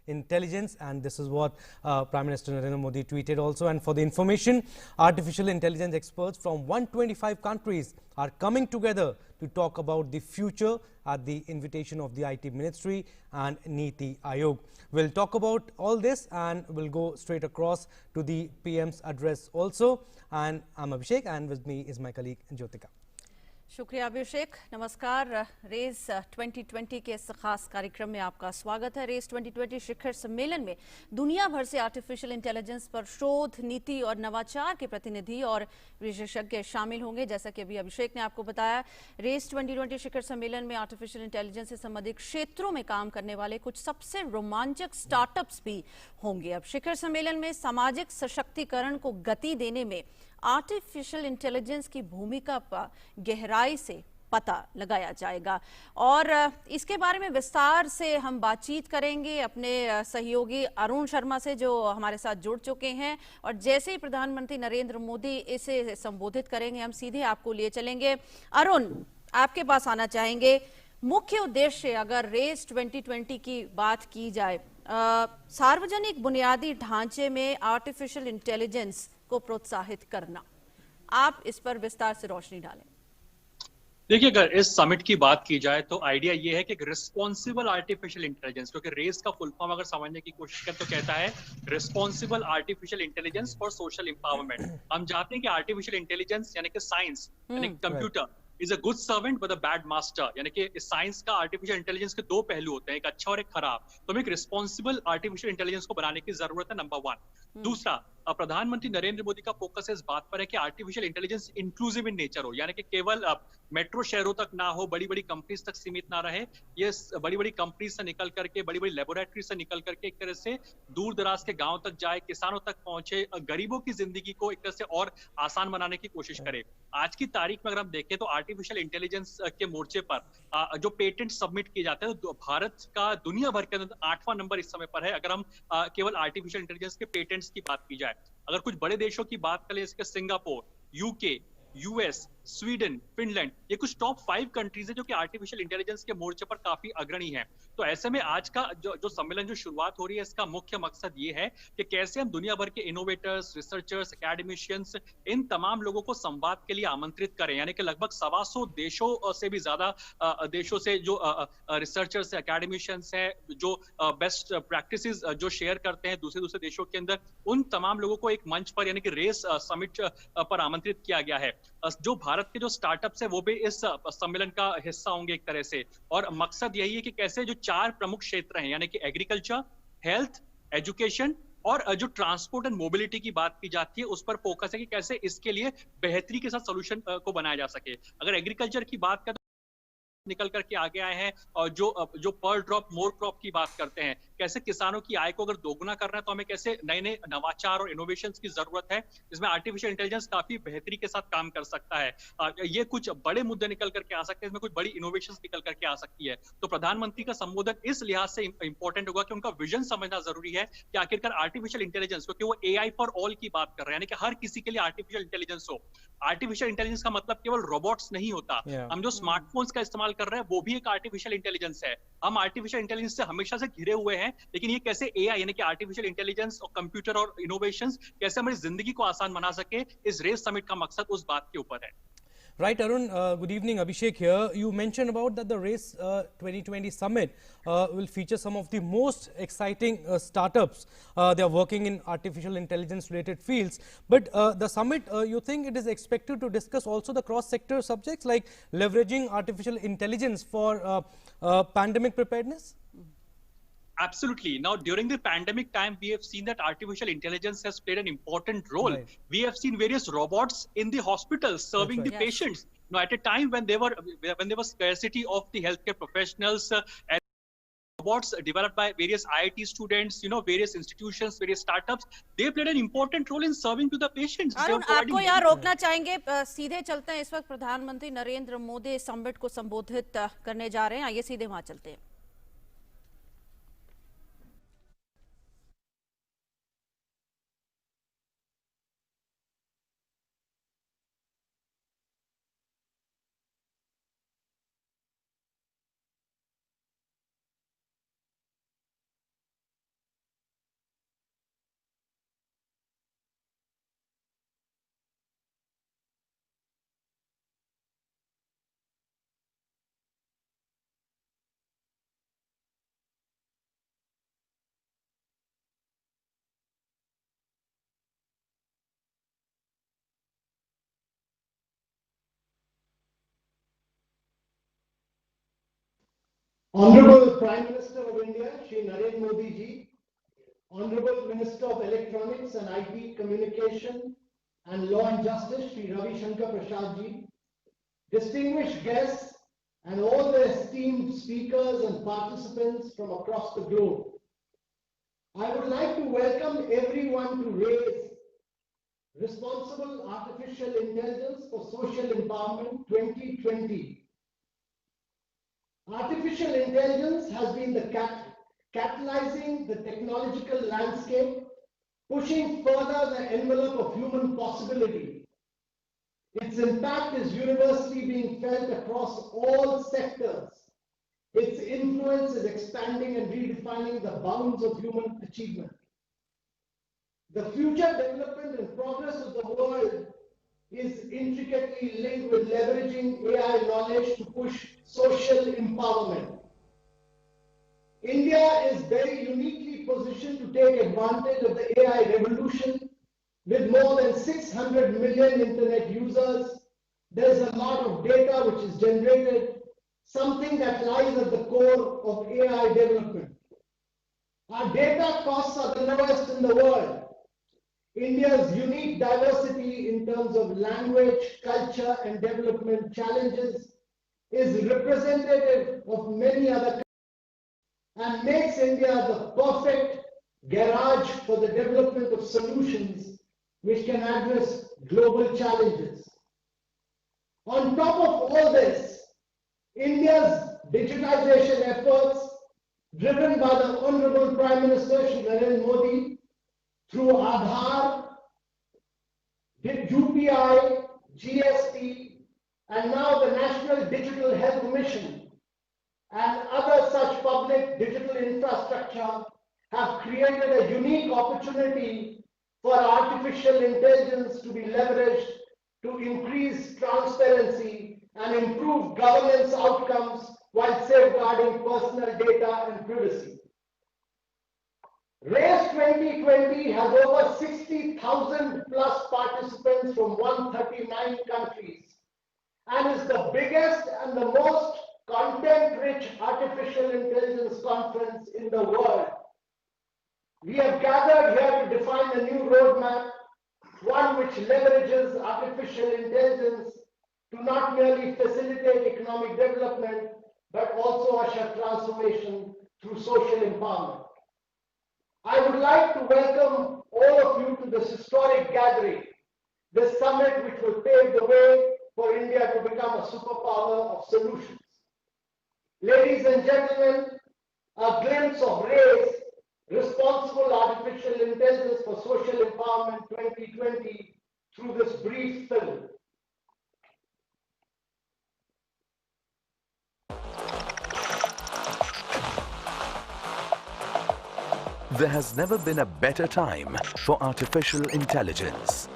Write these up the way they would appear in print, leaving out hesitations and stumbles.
intelligence, and this is what Prime Minister Narendra Modi tweeted also. And for the information, artificial intelligence experts from 125 countries are coming together to talk about the future at the invitation of the IT Ministry and Niti Aayog. We'll talk about all this and we'll go straight across to the PM's address also. And I'm Abhishek, and with me is my colleague Jyotika. शुक्रिया अभिषेक। नमस्कार। Race 2020 के इस खास कार्यक्रम में आपका स्वागत है। रेस 2020 शिखर सम्मेलन में दुनिया भर से आर्टिफिशियल इंटेलिजेंस पर शोध, नीति और नवाचार के प्रतिनिधि और विशेषज्ञ शामिल होंगे। जैसा कि अभी अभिषेक ने आपको बताया, रेस 2020 शिखर सम्मेलन में आर्टिफिशियल इंटेलिजेंस से संबंधित क्षेत्रों में काम करने वाले कुछ सबसे रोमांचक स्टार्टअप्स भी होंगे। अब शिखर सम्मेलन में सामाजिक सशक्तिकरण को गति देने में आर्टिफिशियल इंटेलिजेंस की भूमिका पर गहराई से पता लगाया जाएगा और इसके बारे में विस्तार से हम बातचीत करेंगे अपने सहयोगी अरुण शर्मा से, जो हमारे साथ जुड़ चुके हैं। और जैसे ही प्रधानमंत्री नरेंद्र मोदी इसे संबोधित करेंगे, हम सीधे आपको लिए चलेंगे। अरुण, आपके पास आना चाहेंगे। मुख्य उद्देश्य अगर रेस 2020 की बात की जाए, सार्वजनिक बुनियादी ढांचे में आर्टिफिशियल इंटेलिजेंस को प्रोत्साहित करना, आप इस पर विस्तार से रोशनी डालें। देखिए, अगर इस समिट की बात की जाए तो आइडिया ये है कि रिस्पॉन्सिबल आर्टिफिशियल इंटेलिजेंस, क्योंकि रेस का फुल फॉर्म अगर समझने की कोशिश करें तो कहता है responsible artificial intelligence for social empowerment. हम जानते हैं कि आर्टिफिशियल इंटेलिजेंस यानी कि साइंस यानी computer is a good servant but a bad master, यानी कि साइंस का आर्टिफिशियल इंटेलिजेंस के दो पहलू होते हैं, एक अच्छा और एक खराब। तो हमें एक रिस्पॉन्सिबल आर्टिफिशियल इंटेलिजेंस को बनाने की जरूरत है, नंबर वन। दूसरा, प्रधानमंत्री नरेंद्र मोदी का फोकस इस बात पर है कि artificial intelligence inclusive in nature हो, यानी कि केवल मेट्रो शहरों तक ना हो, बड़ी बड़ी कंपनीज तक सीमित ना रहे। ये बड़ी बड़ी कंपनीज से निकल करके, बड़ी बड़ी लेबोरेटरी से निकल करके एक तरह से दूर दराज के गांव तक जाए, किसानों तक पहुंचे, गरीबों की जिंदगी को एक तरह से और आसान बनाने की कोशिश करे। आज की तारीख में अगर हम देखें तो आर्टिफिशियल इंटेलिजेंस के मोर्चे पर जो पेटेंट सबमिट किए जाते हैं, तो भारत का दुनिया भर के अंदर 8वां नंबर इस समय पर है, अगर हम केवल आर्टिफिशियल इंटेलिजेंस के पेटेंट्स की बात की जाए। अगर कुछ बड़े देशों की बात करें, इसके Singapore, UK, US, Sweden, Finland, ये कुछ टॉप 5 कंट्रीज है जो कि आर्टिफिशियल इंटेलिजेंस के मोर्चे पर काफी अग्रणी है। तो ऐसे में आज का जो सम्मेलन जो शुरुआत हो रही है, इसका मुख्य मकसद ये है कि कैसे हम दुनिया भर के इनोवेटर्स, रिसर्चर्स, एकेडमिशियंस, इन तमाम लोगों को संवाद के लिए आमंत्रित करें। यानी कि लगभग 125 देशों से भी ज्यादा देशों से जो रिसर्चर्स, एकेडमिशियंस हैं, जो बेस्ट प्रैक्टिसेस जो शेयर करते हैं दूसरे दूसरे देशों के अंदर, उन तमाम लोगों को एक मंच पर यानी कि रेस समिट पर आमंत्रित किया गया है। जो भारत के जो स्टार्टअप्स है वो भी इस सम्मेलन का हिस्सा होंगे एक तरह से, और मकसद यही है कि कैसे जो 4 प्रमुख क्षेत्र हैं यानी कि एग्रीकल्चर, हेल्थ, एजुकेशन और जो ट्रांसपोर्ट एंड मोबिलिटी की बात की जाती है, उस पर फोकस है कि कैसे इसके लिए बेहतरी के साथ सोल्यूशन को बनाया जा सके। अगर एग्रीकल्चर की बात करें निकल करके आगे आए हैं, और जो पर ड्रॉप मोर क्रॉप की बात करते हैं, कैसे किसानों की आय को अगर दोगुना करना है तो हमें कैसे नए नए नवाचार और इनोवेशंस की जरूरत है, इसमें आर्टिफिशियल इंटेलिजेंस काफी बेहतरी के साथ काम कर सकता है। ये कुछ बड़े मुद्दे निकल करके आ सकते हैं, इसमें कुछ बड़ी इनोवेशंस निकल करके आ सकती है। तो प्रधानमंत्री का संबोधन इस लिहाज से इंपॉर्टेंट होगा कि उनका विजन समझना जरूरी है कि आखिरकार आर्टिफिशियल इंटेलिजेंस, क्योंकि वो एआई फॉर ऑल की बात कर रहे हैं, यानी कि हर किसी के लिए आर्टिफिशियल इंटेलिजेंस हो। आर्टिफिशियल इंटेलिजेंस का मतलब केवल रोबोट्स नहीं होता। हम जो स्मार्टफोन्स का इस्तेमाल कर रहे हैं वो भी एक आर्टिफिशियल इंटेलिजेंस है। हम आर्टिफिशियल इंटेलिजेंस से हमेशा से घिरे हुए हैं, लेकिन ये कैसे एआई यानी कि आर्टिफिशियल इंटेलिजेंस और कंप्यूटर और इनोवेशंस कैसे हमारी जिंदगी को आसान बना सके, इस रेस समिट का मकसद उस बात के ऊपर है। Right, Arun. Good evening. Abhishek here. You mentioned about that the Race 2020 Summit will feature some of the most exciting startups. They are working in artificial intelligence related fields. But the summit, you think it is expected to discuss also the cross-sector subjects like leveraging artificial intelligence for pandemic preparedness? Absolutely. Now, during the pandemic time, we have seen that artificial intelligence has played an important role. Right. We have seen various robots in the hospitals serving right. the patients. Now, at a time when there was scarcity of the healthcare professionals, and robots developed by various IIT students, various institutions, various startups, they played an important role in serving to the patients. Arun, आपको यहाँ रोकना चाहेंगे, सीधे चलते हैं। इस वक्त प्रधानमंत्री नरेंद्र मोदी समिट को संबोधित करने जा रहे हैं, आइए सीधे वहां चलते हैं। Honorable Prime Minister of India, Shri Narendra Modi ji, Honorable Minister of Electronics and IT Communication and Law and Justice, Shri Ravi Shankar Prasad ji, distinguished guests and all the esteemed speakers and participants from across the globe. I would like to welcome everyone to RAISE Responsible Artificial Intelligence for Social Empowerment 2020. Artificial intelligence has been the catalyzing the technological landscape, pushing further the envelope of human possibility. Its impact is universally being felt across all sectors. Its influence is expanding and redefining the bounds of human achievement. The future development and progress of the world is intricately linked with leveraging AI knowledge to push social empowerment. India is very uniquely positioned to take advantage of the AI revolution. With more than 600 million internet users, there is a lot of data which is generated, something that lies at the core of AI development. Our data costs are the lowest in the world. India's unique diversity in terms of language, culture, and development challenges is representative of many other countries and makes India the perfect garage for the development of solutions which can address global challenges. On top of all this, India's digitization efforts, driven by the Honorable Prime Minister Shri Narendra Modi, through Aadhaar, UPI, GST, and now the National Digital Health Mission and other such public digital infrastructure have created a unique opportunity for artificial intelligence to be leveraged to increase transparency and improve governance outcomes while safeguarding personal data and privacy. RAISE 2020 has over 60,000 plus participants from 139 countries and is the biggest and the most content-rich artificial intelligence conference in the world. We have gathered here to define a new roadmap, one which leverages artificial intelligence to not merely facilitate economic development, but also usher transformation through social empowerment. I would like to welcome all of you to this historic gathering, this summit which will pave the way for India to become a superpower of solutions. Ladies and gentlemen, a glimpse of RAISE, Responsible Artificial Intelligence for Social Empowerment 2020 through this brief film. There has never been a better time for artificial intelligence.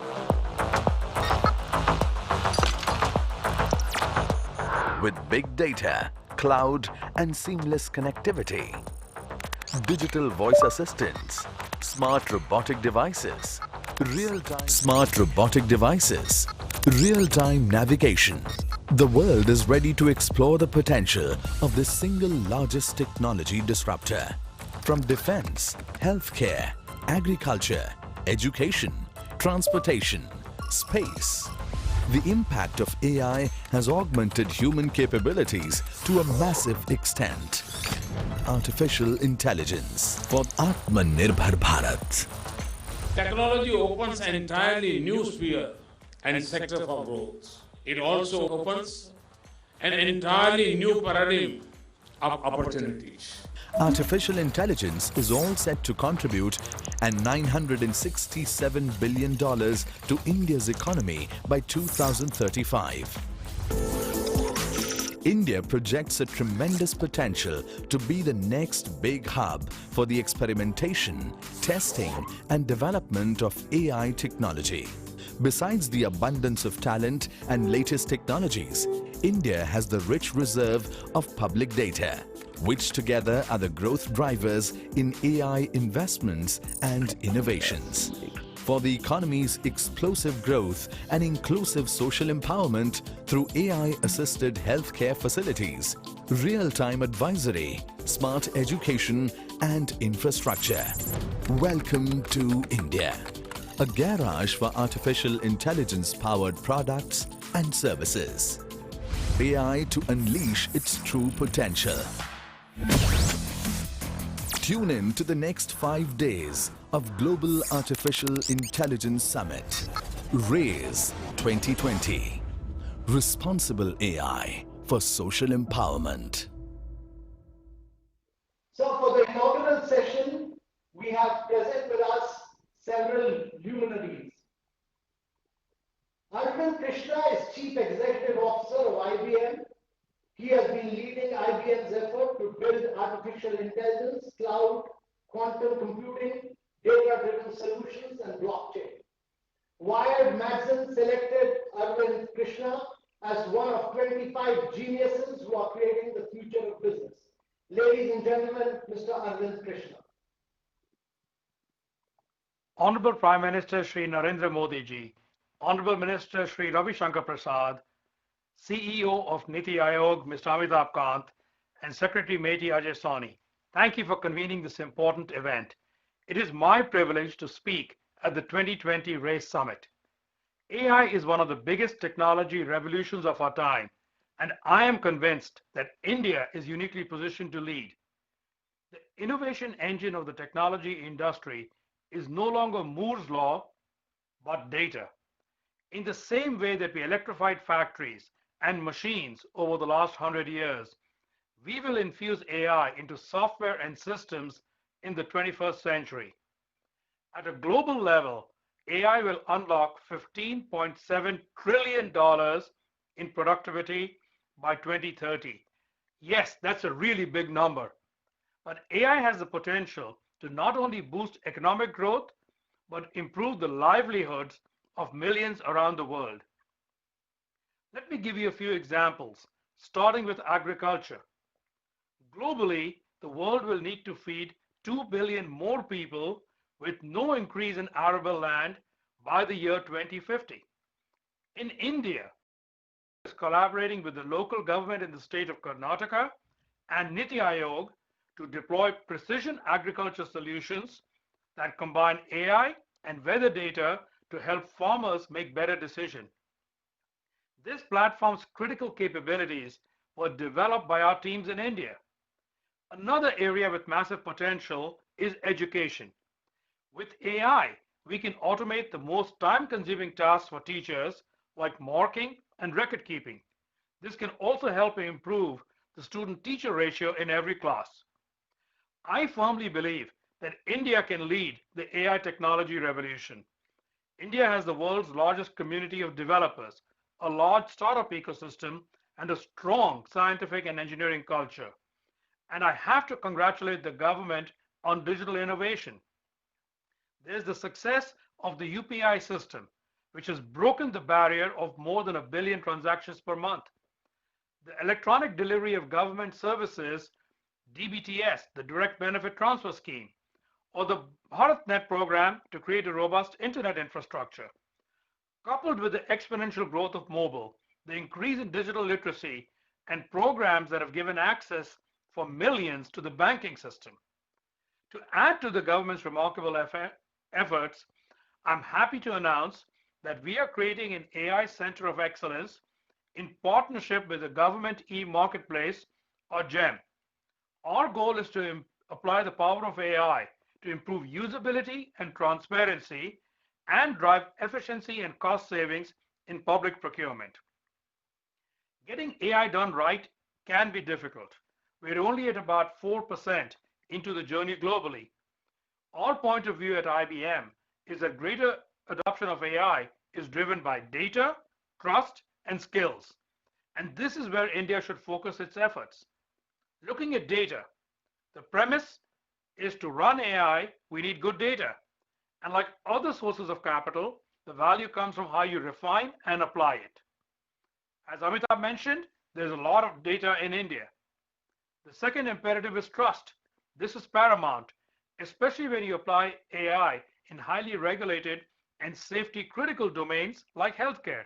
With big data, cloud, and seamless connectivity, digital voice assistants, smart robotic devices, real-time navigation. The world is ready to explore the potential of this single largest technology disruptor. From defense, healthcare, agriculture, education, transportation, space, the impact of AI has augmented human capabilities to a massive extent. Artificial intelligence for Atmanirbhar Bharat. Technology opens an entirely new sphere and sector for growth. It also opens an entirely new paradigm of opportunities. Artificial intelligence is all set to contribute $967 billion to India's economy by 2035. India projects a tremendous potential to be the next big hub for the experimentation, testing, and development of AI technology. Besides the abundance of talent and latest technologies, India has the rich reserve of public data, which together are the growth drivers in AI investments and innovations. for the economy's explosive growth and inclusive social empowerment through AI-assisted healthcare facilities, real-time advisory, smart education and infrastructure. Welcome to India, a garage for artificial intelligence-powered products and services. AI to unleash its true potential. Tune in to the next 5 days of Global Artificial Intelligence Summit, RAISE 2020. Responsible AI for social empowerment. So for the inaugural session, we have present with us several luminaries. Arvind Krishna is Chief Executive Officer of IBM. He has been leading IBM's effort to build artificial intelligence, cloud, quantum computing, data-driven solutions, and blockchain. Wired magazine selected Arvind Krishna as one of 25 geniuses who are creating the future of business. Ladies and gentlemen, Mr. Arvind Krishna. Honorable Prime Minister Shri Narendra Modi ji, Honorable Minister Shri Ravi Shankar Prasad, CEO of Niti Aayog, Mr. Amitabh Kant, and Secretary Meti Ajay Soni, thank you for convening this important event. It is my privilege to speak at the 2020 RAISE Summit. AI is one of the biggest technology revolutions of our time, and I am convinced that India is uniquely positioned to lead. The innovation engine of the technology industry is no longer Moore's law, but data. In the same way that we electrified factories and machines over the last 100 years, we will infuse AI into software and systems in the 21st century. At a global level, AI will unlock $15.7 trillion in productivity by 2030. Yes, that's a really big number. But AI has the potential to not only boost economic growth, but improve the livelihoods of millions around the world. Let me give you a few examples, starting with agriculture. Globally, the world will need to feed 2 billion more people with no increase in arable land by the year 2050. In India, is collaborating with the local government in the state of Karnataka and Niti Aayog to deploy precision agriculture solutions that combine AI and weather data to help farmers make better decisions. This platform's critical capabilities were developed by our teams in India. Another area with massive potential is education. With AI, we can automate the most time-consuming tasks for teachers like marking and record keeping. This can also help improve the student-teacher ratio in every class. I firmly believe that India can lead the AI technology revolution. India has the world's largest community of developers, a large startup ecosystem, and a strong scientific and engineering culture. And I have to congratulate the government on digital innovation. There's the success of the UPI system, which has broken the barrier of more than 1 billion transactions per month. The electronic delivery of government services, DBTS, the Direct Benefit Transfer Scheme, or the BharatNet program to create a robust internet infrastructure. Coupled with the exponential growth of mobile, the increase in digital literacy, and programs that have given access for millions to the banking system. To add to the government's remarkable efforts, I'm happy to announce that we are creating an AI Center of Excellence in partnership with the Government e-Marketplace, or GEM. Our goal is to apply the power of AI to improve usability and transparency and drive efficiency and cost savings in public procurement. Getting AI done right can be difficult. We're only at about 4% into the journey globally. Our point of view at IBM is that greater adoption of AI is driven by data, trust, and skills. And this is where India should focus its efforts. Looking at data, the premise is to run AI, we need good data. And like other sources of capital, the value comes from how you refine and apply it. As Amitabh mentioned, there's a lot of data in India. The second imperative is trust. This is paramount, especially when you apply AI in highly regulated and safety critical domains like healthcare.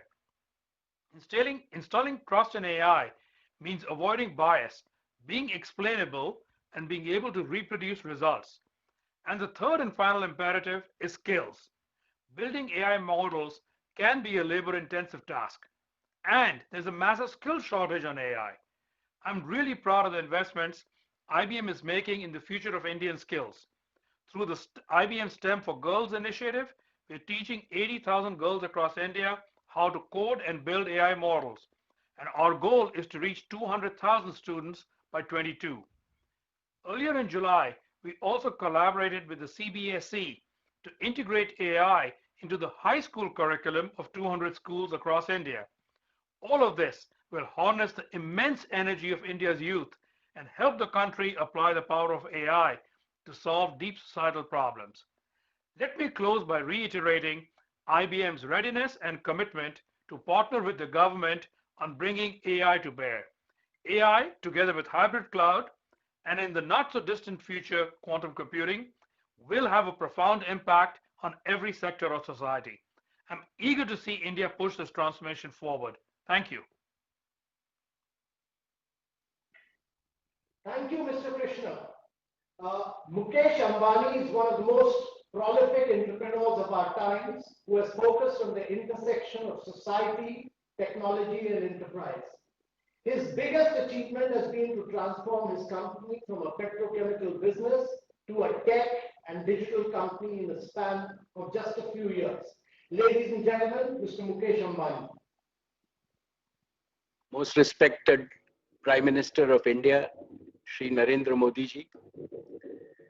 Installing trust in AI means avoiding bias, being explainable, and being able to reproduce results. And the third and final imperative is skills. Building AI models can be a labor-intensive task, and there's a massive skill shortage on AI. I'm really proud of the investments IBM is making in the future of Indian skills. Through the IBM Stem for Girls initiative, we're teaching 80,000 girls across India how to code and build AI models. And our goal is to reach 200,000 students by 22. Earlier in July, we also collaborated with the CBSE to integrate AI into the high school curriculum of 200 schools across India. All of this will harness the immense energy of India's youth and help the country apply the power of AI to solve deep societal problems. Let me close by reiterating IBM's readiness and commitment to partner with the government on bringing AI to bear. AI, together with hybrid cloud, and in the not so distant future, quantum computing, will have a profound impact on every sector of society. I'm eager to see India push this transformation forward. Thank you. Thank you, Mr. Krishna. Mukesh Ambani is one of the most prolific entrepreneurs of our times who has focused on the intersection of society, technology, and enterprise. His biggest achievement has been to transform his company from a petrochemical business to a tech and digital company in the span of just a few years. Ladies and gentlemen, Mr. Mukesh Ambani. Most respected Prime Minister of India, Shri Narendra Modi ji,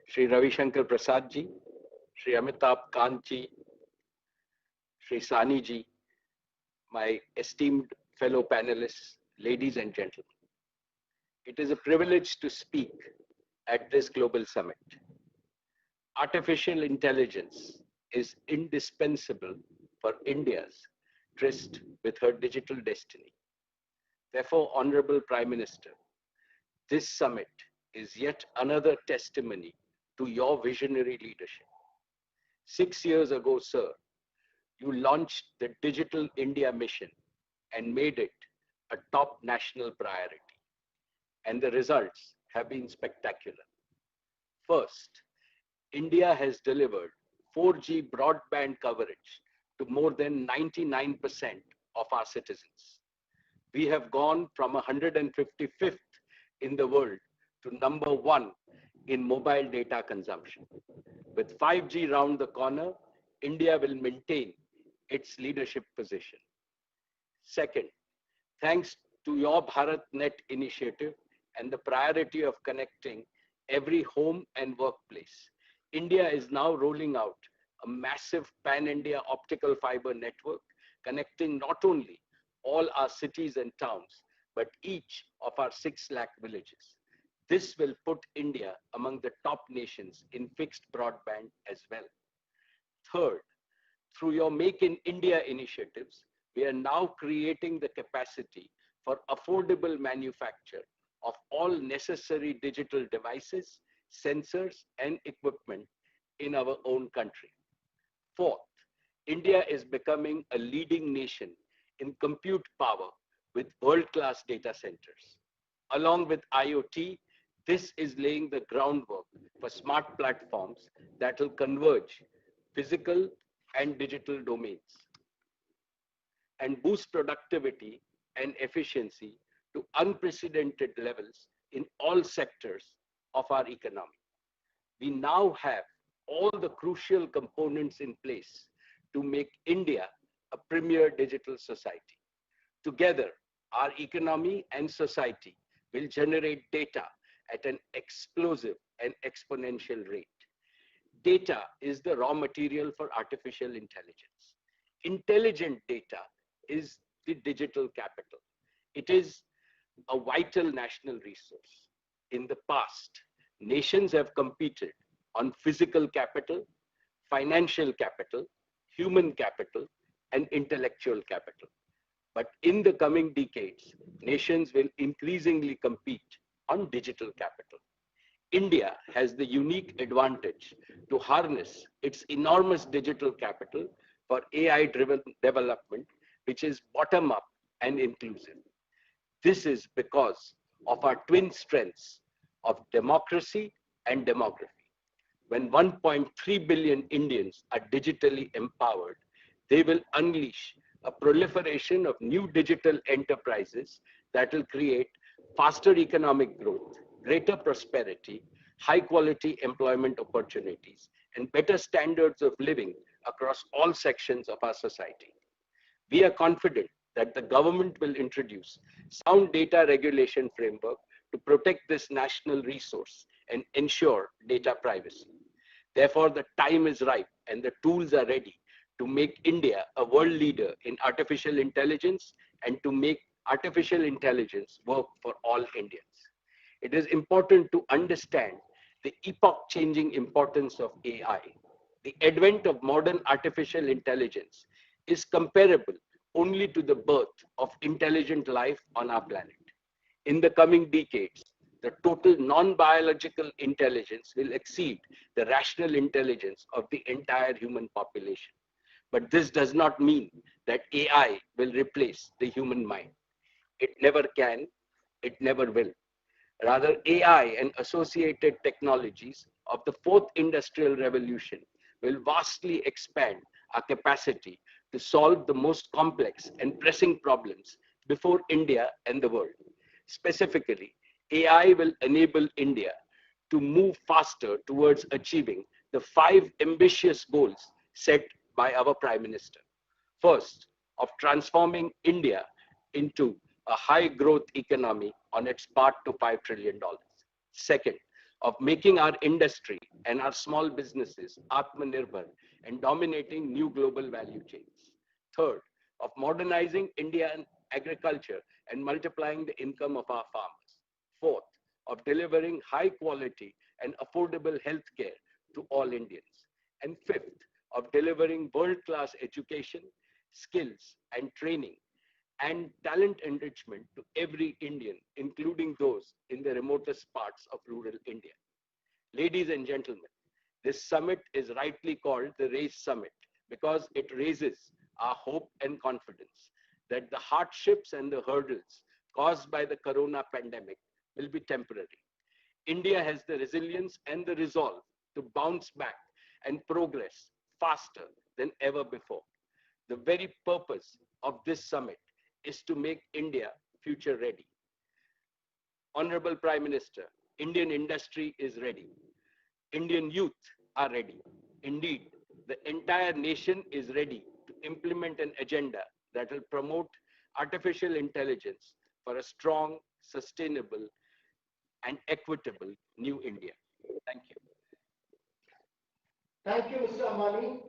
Shri Ravi Shankar Prasad ji, Shri Amitabh Kant ji, Shri Sani ji, my esteemed fellow panelists, ladies and gentlemen. It is a privilege to speak at this global summit. Artificial intelligence is indispensable for India's tryst with her digital destiny. Therefore, Honorable Prime Minister, this summit is yet another testimony to your visionary leadership. 6 years ago, sir, you launched the Digital India Mission and made it a top national priority. And the results have been spectacular. First, India has delivered 4G broadband coverage to more than 99% of our citizens. We have gone from 155th in the world to number 1 in mobile data consumption. With 5G round the corner, India will maintain its leadership position. Second, thanks to your BharatNet initiative and the priority of connecting every home and workplace, India is now rolling out a massive pan-India optical fiber network connecting not only all our cities and towns, but each of our 6 lakh villages. This will put India among the top nations in fixed broadband as well. Third, through your Make in India initiatives, we are now creating the capacity for affordable manufacture of all necessary digital devices, sensors, and equipment in our own country. Fourth, India is becoming a leading nation in compute power with world-class data centers. Along with IoT, this is laying the groundwork for smart platforms that will converge physical and digital domains and boost productivity and efficiency to unprecedented levels in all sectors of our economy. We now have all the crucial components in place to make India a premier digital society. Together, our economy and society will generate data at an explosive and exponential rate. Data is the raw material for artificial intelligence. Intelligent data is the digital capital. It is a vital national resource. In the past, nations have competed on physical capital, financial capital, human capital, and intellectual capital. But in the coming decades, nations will increasingly compete on digital capital. India has the unique advantage to harness its enormous digital capital for AI-driven development, which is bottom-up and inclusive. This is because of our twin strengths of democracy and demography. When 1.3 billion Indians are digitally empowered, they will unleash a proliferation of new digital enterprises that will create faster economic growth, greater prosperity, high quality employment opportunities, and better standards of living across all sections of our society. We are confident that the government will introduce sound data regulation framework to protect this national resource and ensure data privacy. Therefore, the time is ripe and the tools are ready to make India a world leader in artificial intelligence and to make artificial intelligence work for all Indians. It is important to understand the epoch-changing importance of AI. The advent of modern artificial intelligence is comparable only to the birth of intelligent life on our planet. In the coming decades, the total non-biological intelligence will exceed the rational intelligence of the entire human population. But this does not mean that AI will replace the human mind. It never can, it never will. Rather, AI and associated technologies of the fourth industrial revolution will vastly expand our capacity to solve the most complex and pressing problems before India and the world. Specifically, AI will enable India to move faster towards achieving the 5 ambitious goals set by our Prime Minister. First, of transforming India into a high growth economy on its path to $5 trillion. Second, of making our industry and our small businesses Atmanirbhar and dominating new global value chains. Third, of modernizing Indian agriculture and multiplying the income of our farmers. Fourth, of delivering high quality and affordable healthcare to all Indians. And fifth, of delivering world-class education, skills and training and talent enrichment to every Indian, including those in the remotest parts of rural India. Ladies and gentlemen, this summit is rightly called the Race Summit because it raises our hope and confidence that the hardships and the hurdles caused by the corona pandemic will be temporary. India has the resilience and the resolve to bounce back and progress faster than ever before. The very purpose of this summit is to make India future ready. Honorable Prime Minister, Indian industry is ready. Indian youth are ready. Indeed, the entire nation is ready to implement an agenda that will promote artificial intelligence for a strong, sustainable, and equitable new India. Thank you. Thank you, Mr. Amani.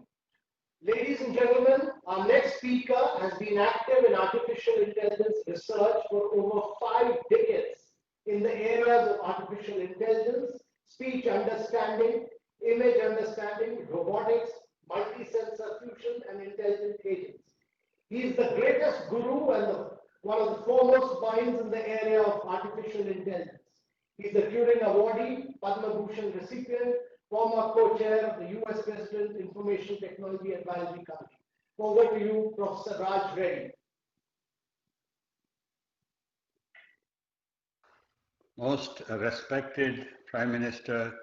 Ladies and gentlemen, our next speaker has been active in artificial intelligence research for over 5 decades in the areas of artificial intelligence, speech understanding, image understanding, robotics, multi-sensor fusion, and intelligent agents. He is the greatest guru and one of the foremost minds in the area of artificial intelligence. He is the Turing Awardee, Padma Bhushan recipient, former co-chair of the US President Information Technology Advisory Committee. Over to you, Professor Raj Reddy. Most respected Prime Minister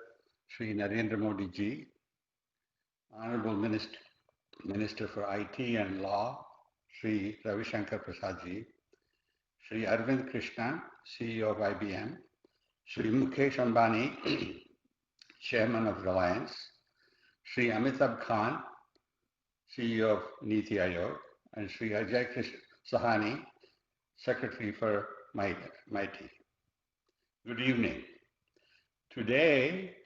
Shri Narendra Modi ji, Honorable Minister for IT and Law, Shri Ravi Shankar Prasad ji, Shri Arvind Krishna, CEO of IBM, Shri Mukesh Ambani, Chairman of Reliance, Shri Amitabh Khan, CEO of Niti Aayog, and Shri Ajay Sahani, Secretary for MIT. Good evening. Today,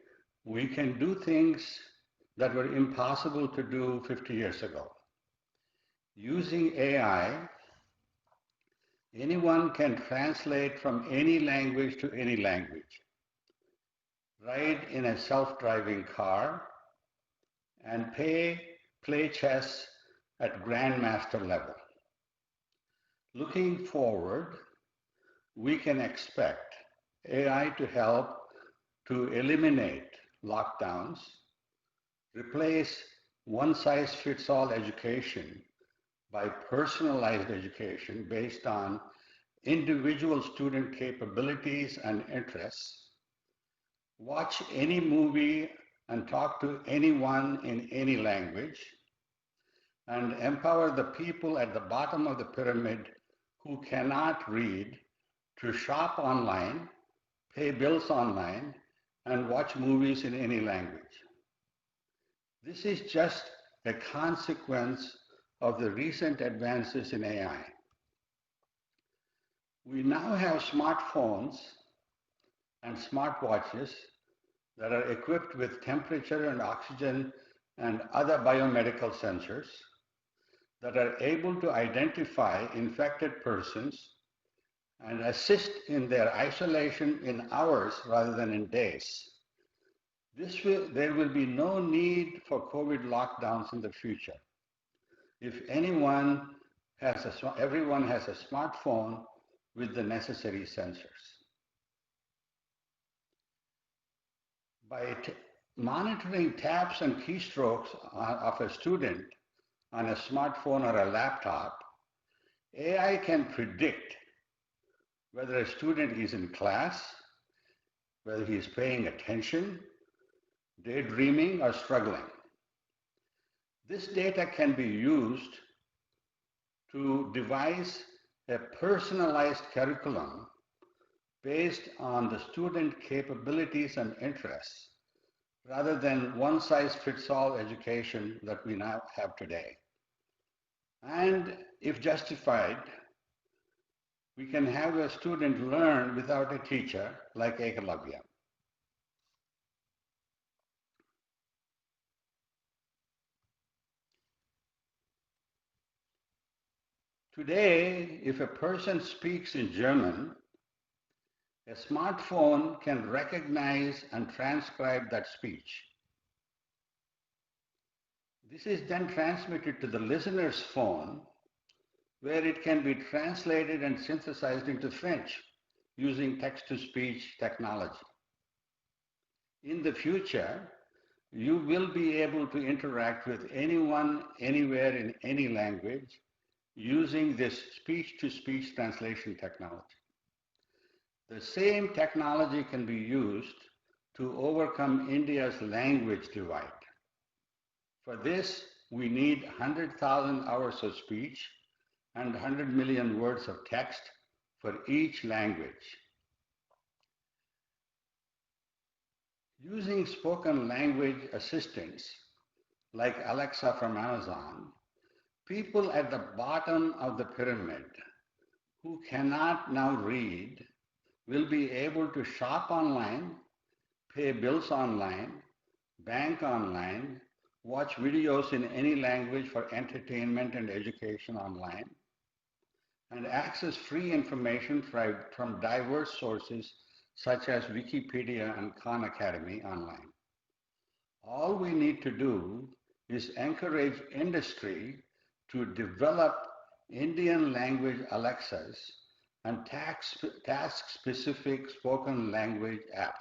we can do things that were impossible to do 50 years ago. Using AI, anyone can translate from any language to any language, ride in a self-driving car, and play chess at grandmaster level. Looking forward, we can expect AI to help to eliminate lockdowns, replace one-size-fits-all education by personalized education based on individual student capabilities and interests, watch any movie and talk to anyone in any language, and empower the people at the bottom of the pyramid who cannot read to shop online, pay bills online, and watch movies in any language. This is just a consequence of the recent advances in AI. We now have smartphones and smartwatches that are equipped with temperature and oxygen and other biomedical sensors that are able to identify infected persons and assist in their isolation in hours rather than in days. There will be no need for COVID lockdowns in the future. If everyone has a smartphone with the necessary sensors. By monitoring taps and keystrokes of a student on a smartphone or a laptop, AI can predict whether a student is in class, whether he is paying attention, daydreaming, or struggling. This data can be used to devise a personalized curriculum based on the student capabilities and interests, rather than one-size-fits-all education that we now have today. And if justified, we can have a student learn without a teacher, like Ekalavya. Today, if a person speaks in German, a smartphone can recognize and transcribe that speech. This is then transmitted to the listener's phone, where it can be translated and synthesized into French using text-to-speech technology. In the future, you will be able to interact with anyone, anywhere, in any language using this speech-to-speech translation technology. The same technology can be used to overcome India's language divide. For this, we need 100,000 hours of speech and 100 million words of text for each language. Using spoken language assistants like Alexa from Amazon, people at the bottom of the pyramid who cannot now read will be able to shop online, pay bills online, bank online, watch videos in any language for entertainment and education online, and access free information from diverse sources such as Wikipedia and Khan Academy online. All we need to do is encourage industry to develop Indian language Alexas and task-specific spoken language apps.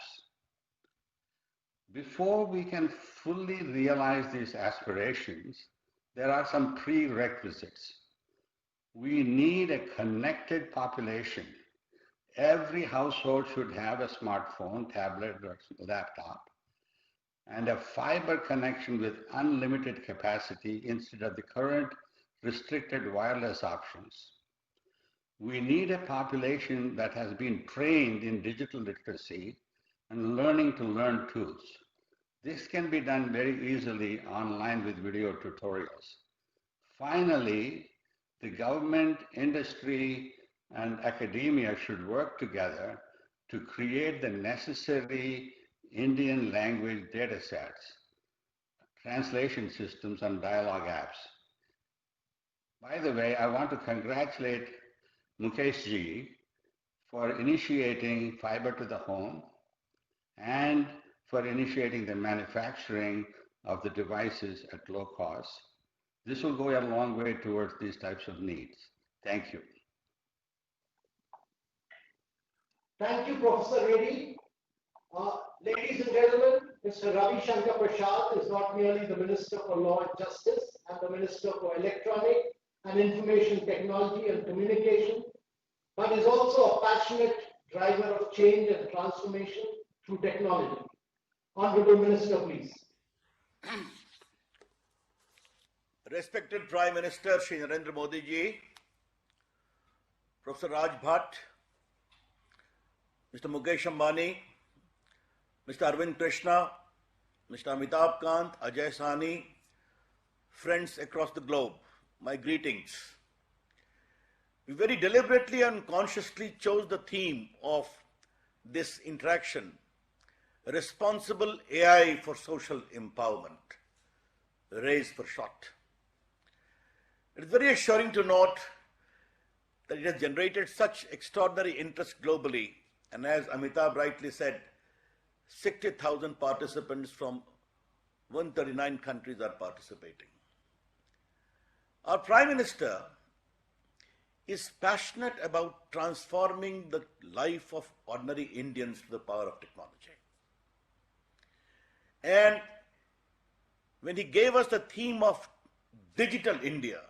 Before we can fully realize these aspirations, there are some prerequisites. We need a connected population. Every household should have a smartphone, tablet, or laptop, and a fiber connection with unlimited capacity instead of the current restricted wireless options. We need a population that has been trained in digital literacy and learning to learn tools. This can be done very easily online with video tutorials. Finally, the government, industry, and academia should work together to create the necessary Indian language data sets, translation systems, and dialogue apps. By the way, I want to congratulate Mukesh ji for initiating fiber to the home and for initiating the manufacturing of the devices at low cost. This will go a long way towards these types of needs. Thank you. Thank you, Professor Reddy. Ladies and gentlemen, Mr. Ravi Shankar Prasad is not merely the Minister for Law and Justice and the Minister for Electronic and Information Technology and Communication, but is also a passionate driver of change and transformation through technology. Honorable Minister, please. Respected Prime Minister Shri Narendra Modi ji, Professor Raj Bhatt, Mr. Mukesh Ambani, Mr. Arvind Krishna, Mr. Amitabh Kant, Ajay Sahni, friends across the globe, my greetings. We very deliberately and consciously chose the theme of this interaction, Responsible AI for Social Empowerment, RAISE for short. It is very assuring to note that it has generated such extraordinary interest globally, and as Amitabh rightly said, 60,000 participants from 139 countries are participating. Our Prime Minister is passionate about transforming the life of ordinary Indians through the power of technology. And when he gave us the theme of Digital India,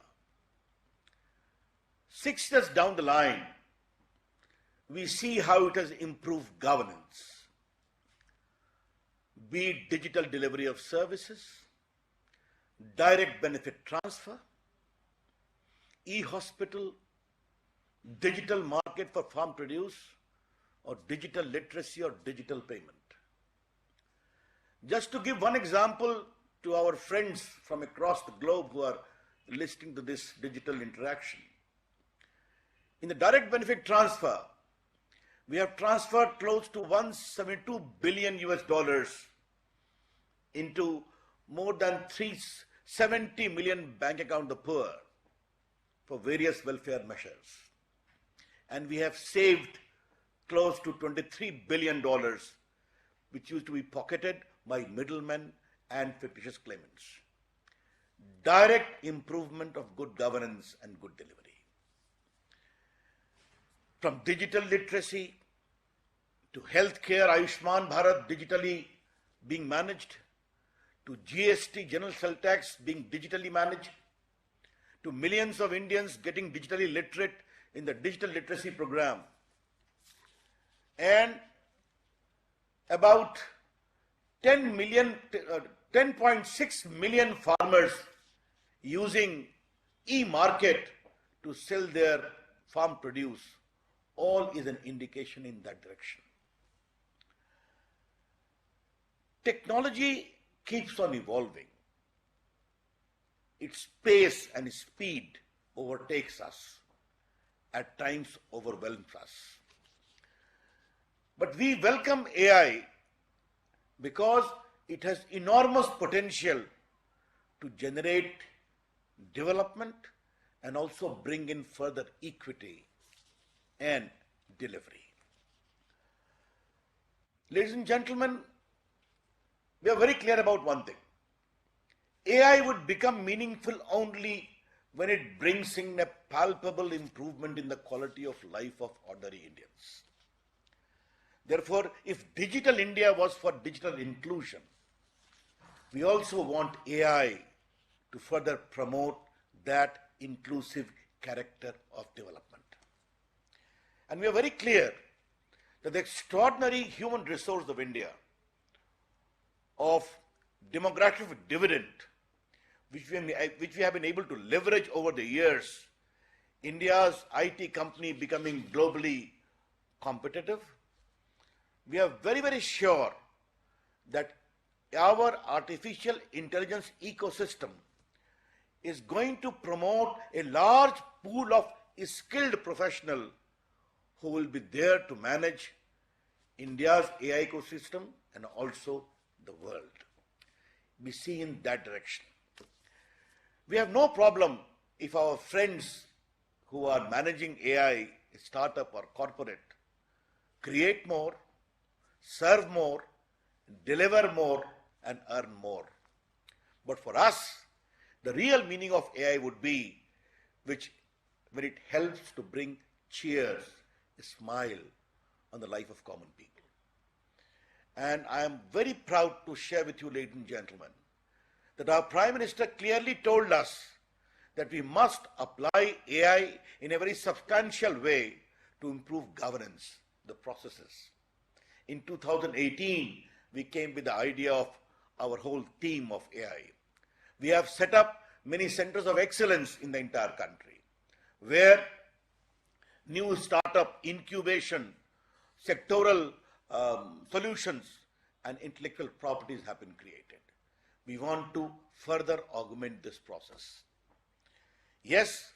6 years down the line, we see how it has improved governance, be it digital delivery of services, direct benefit transfer, e-hospital, digital market for farm produce, or digital literacy or digital payment. Just to give one example to our friends from across the globe who are listening to this digital interaction, in the direct benefit transfer, we have transferred close to 172 billion US dollars into more than 370 million bank account of the poor for various welfare measures. And we have saved close to $23 billion, which used to be pocketed by middlemen and fictitious claimants. Direct improvement of good governance and good delivery. From digital literacy to healthcare, Ayushman Bharat digitally being managed, to GST, general sell tax being digitally managed, to millions of Indians getting digitally literate in the digital literacy program, and about 10.6 million farmers using e-market to sell their farm produce, all is an indication in that direction. Technology keeps on evolving. Its pace and speed overtakes us, at times overwhelms us. But we welcome AI because it has enormous potential to generate development and also bring in further equity and delivery. Ladies and gentlemen, we are very clear about one thing. AI would become meaningful only when it brings in a palpable improvement in the quality of life of ordinary Indians. Therefore, if Digital India was for digital inclusion, we also want AI to further promote that inclusive character of development. And we are very clear that the extraordinary human resource of India, of demographic dividend, which we have been able to leverage over the years, India's IT company becoming globally competitive, we are very, very sure that our artificial intelligence ecosystem is going to promote a large pool of skilled professionals who will be there to manage India's AI ecosystem and also the world. We see in that direction. We have no problem if our friends who are managing AI, startup or corporate, create more, serve more, deliver more, and earn more. But for us, the real meaning of AI would be when it helps to bring cheers, a smile on the life of common people. And I am very proud to share with you, ladies and gentlemen, that our Prime Minister clearly told us that we must apply AI in a very substantial way to improve governance, the processes. In 2018, we came with the idea of our whole team of AI. We have set up many centers of excellence in the entire country, where new startup incubation, sectoral solutions, and intellectual properties have been created. We want to further augment this process. Yes,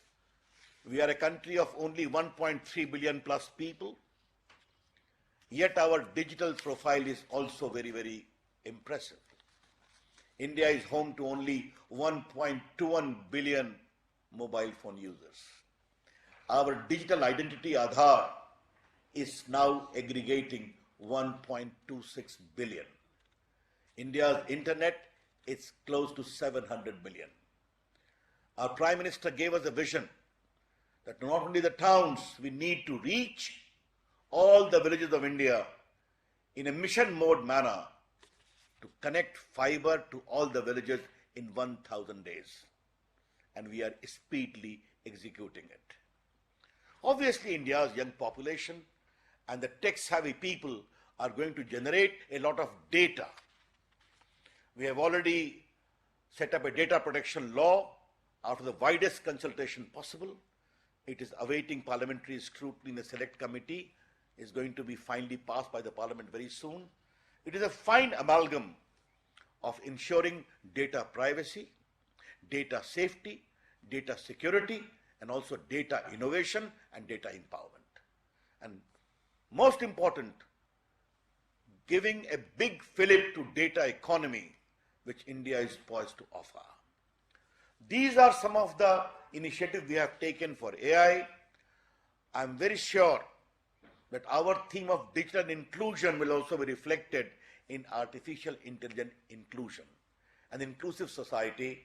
we are a country of only 1.3 billion plus people, yet our digital profile is also very, very impressive. India is home to only 1.21 billion mobile phone users. Our digital identity Aadhaar is now aggregating 1.26 billion. India's internet is close to 700 million. Our Prime Minister gave us a vision that not only the towns, we need to reach all the villages of India in a mission mode manner to connect fiber to all the villages in 1,000 days. And we are speedily executing it. Obviously, India's young population and the tech-savvy people are going to generate a lot of data. We have already set up a data protection law after the widest consultation possible. It is awaiting parliamentary scrutiny in a select committee. Is going to be finally passed by the parliament very soon. It is a fine amalgam of ensuring data privacy, data safety, data security, and also data innovation and data empowerment. And most important, giving a big fillip to data economy, which India is poised to offer. These are some of the initiatives we have taken for AI. I am very sure that our theme of digital inclusion will also be reflected in artificial intelligence inclusion, an inclusive society.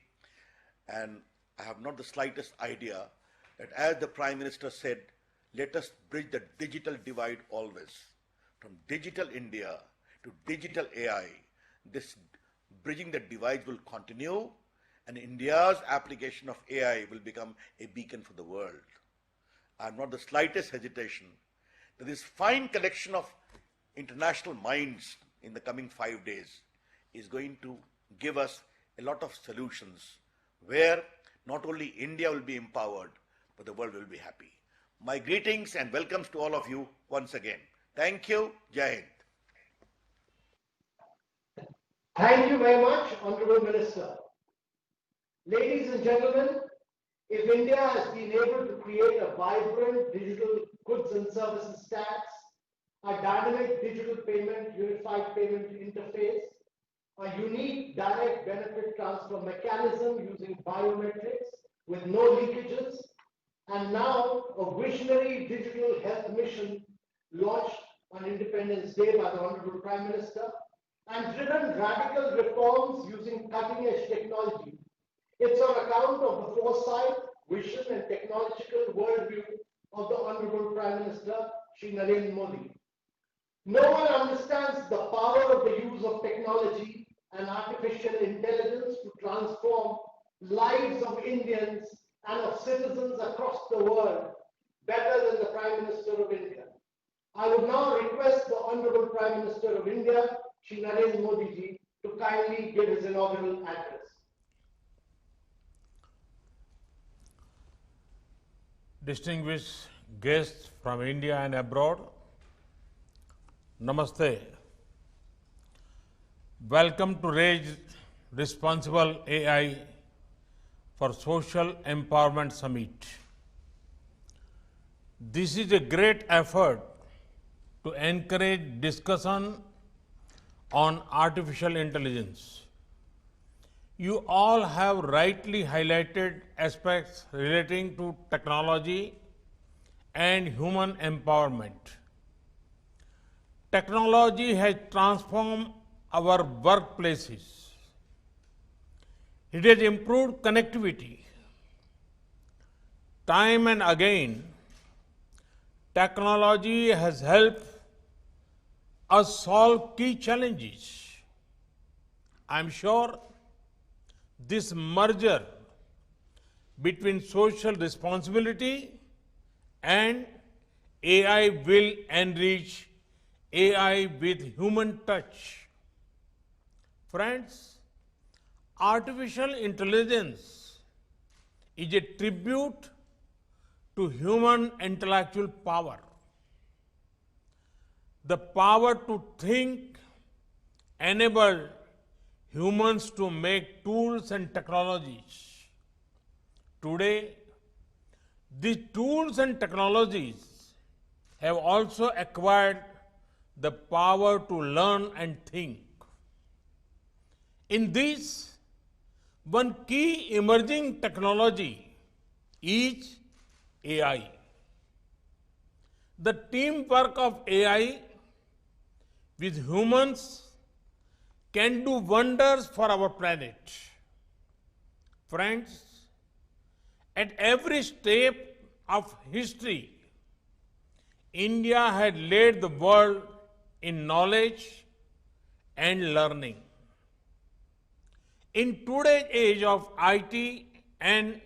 And I have not the slightest idea that, as the Prime Minister said, let us bridge the digital divide always. From digital India to digital AI, this bridging the divide will continue, and India's application of AI will become a beacon for the world. I have not the slightest hesitation that this fine collection of international minds in the coming 5 days is going to give us a lot of solutions where not only India will be empowered, but the world will be happy. My greetings and welcomes to all of you once again. Thank you. Jai Hind. Thank you very much, Honorable Minister. Ladies and gentlemen, if India has been able to create a vibrant digital goods and services tax, a dynamic digital payment, unified payment interface, a unique direct benefit transfer mechanism using biometrics with no leakages, and now a visionary digital health mission launched on Independence Day by the Honorable Prime Minister, and driven radical reforms using cutting-edge technology. It's on account of the foresight, vision, and technological worldview of the Honorable Prime Minister, Shri Narendra Modi. No one understands the power of the use of technology and artificial intelligence to transform lives of Indians and of citizens across the world better than the Prime Minister of India. I would now request the Honorable Prime Minister of India, Shri Narendra Modi ji, to kindly give his inaugural address. Distinguished guests from India and abroad, Namaste. Welcome to Raise Responsible AI for Social Empowerment Summit. This is a great effort to encourage discussion on artificial intelligence. You all have rightly highlighted aspects relating to technology and human empowerment. Technology has transformed our workplaces. It has improved connectivity. Time and again, technology has helped us solve key challenges. I'm sure this merger between social responsibility and AI will enrich AI with human touch. Friends, artificial intelligence is a tribute to human intellectual power. The power to think enabled humans to make tools and technologies. Today, these tools and technologies have also acquired the power to learn and think. In this, one key emerging technology is AI. The teamwork of AI with humans can do wonders for our planet. Friends, at every step of history, India had led the world in knowledge and learning. In today's age of IT and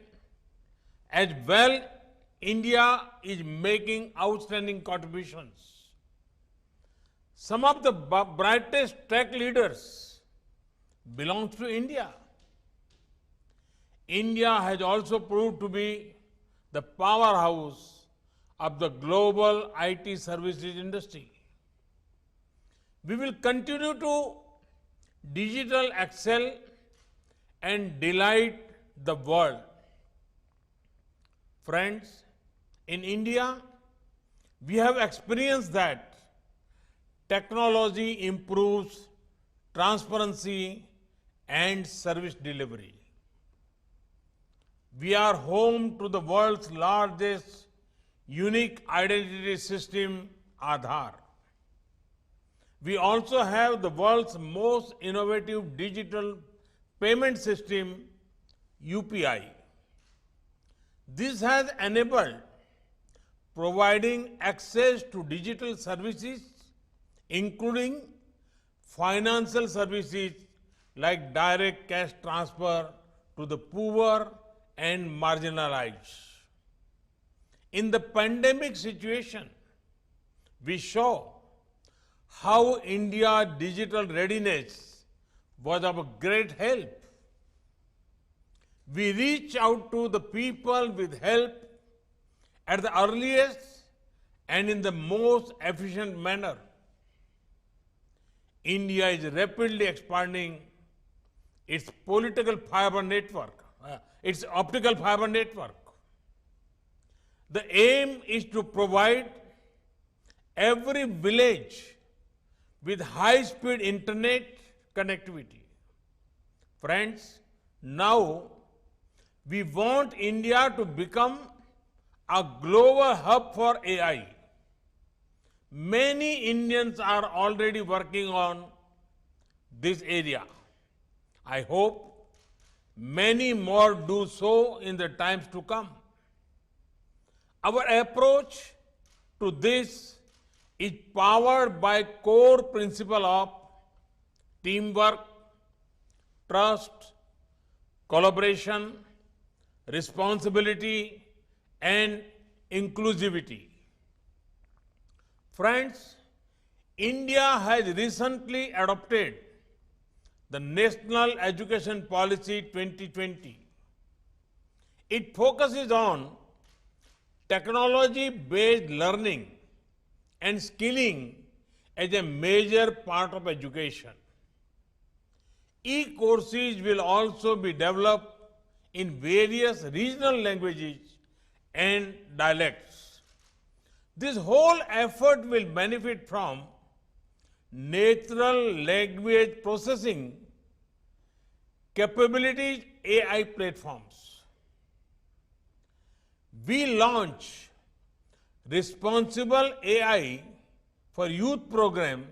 as well, India is making outstanding contributions. Some of the brightest tech leaders belong to India. India has also proved to be the powerhouse of the global IT services industry. We will continue to digital excel and delight the world. Friends, in India, we have experienced that technology improves transparency and service delivery. We are home to the world's largest unique identity system, Aadhaar. We also have the world's most innovative digital payment system, UPI. This has enabled providing access to digital services, including financial services like direct cash transfer to the poor and marginalized. In the pandemic situation, we saw how India's digital readiness was of great help. We reach out to the people with help at the earliest and in the most efficient manner. India is rapidly expanding its optical fiber network. The aim is to provide every village with high-speed internet connectivity. Friends, now we want India to become a global hub for AI. Many Indians are already working on this area. I hope many more do so in the times to come. Our approach to this is powered by core principle of teamwork, trust, collaboration, responsibility, and inclusivity. Friends, India has recently adopted the National Education Policy 2020. It focuses on technology-based learning and skilling as a major part of education. E-courses will also be developed in various regional languages and dialects. This whole effort will benefit from natural language processing capabilities AI platforms. We launch Responsible AI for Youth program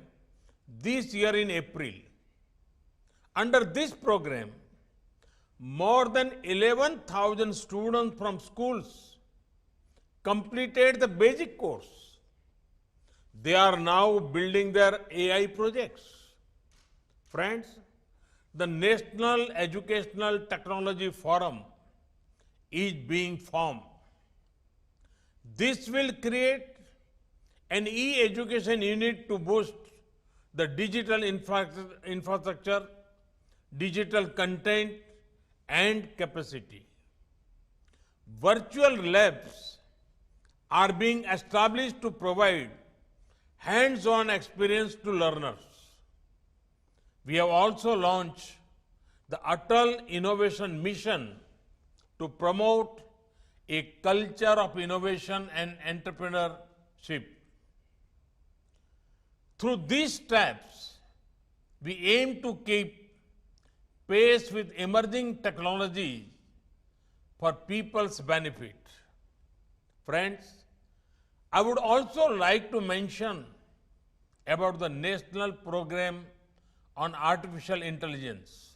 this year in April. Under this program, more than 11,000 students from schools completed the basic course. they are now building their AI projects. Friends, the National Educational Technology Forum is being formed. This will create an e-education unit to boost the digital infrastructure, digital content, and capacity. Virtual labs are being established to provide hands-on experience to learners. We have also launched the Atal Innovation Mission to promote a culture of innovation and entrepreneurship. Through these steps, we aim to keep pace with emerging technologies for people's benefit. Friends, I would also like to mention about the National Program on Artificial Intelligence.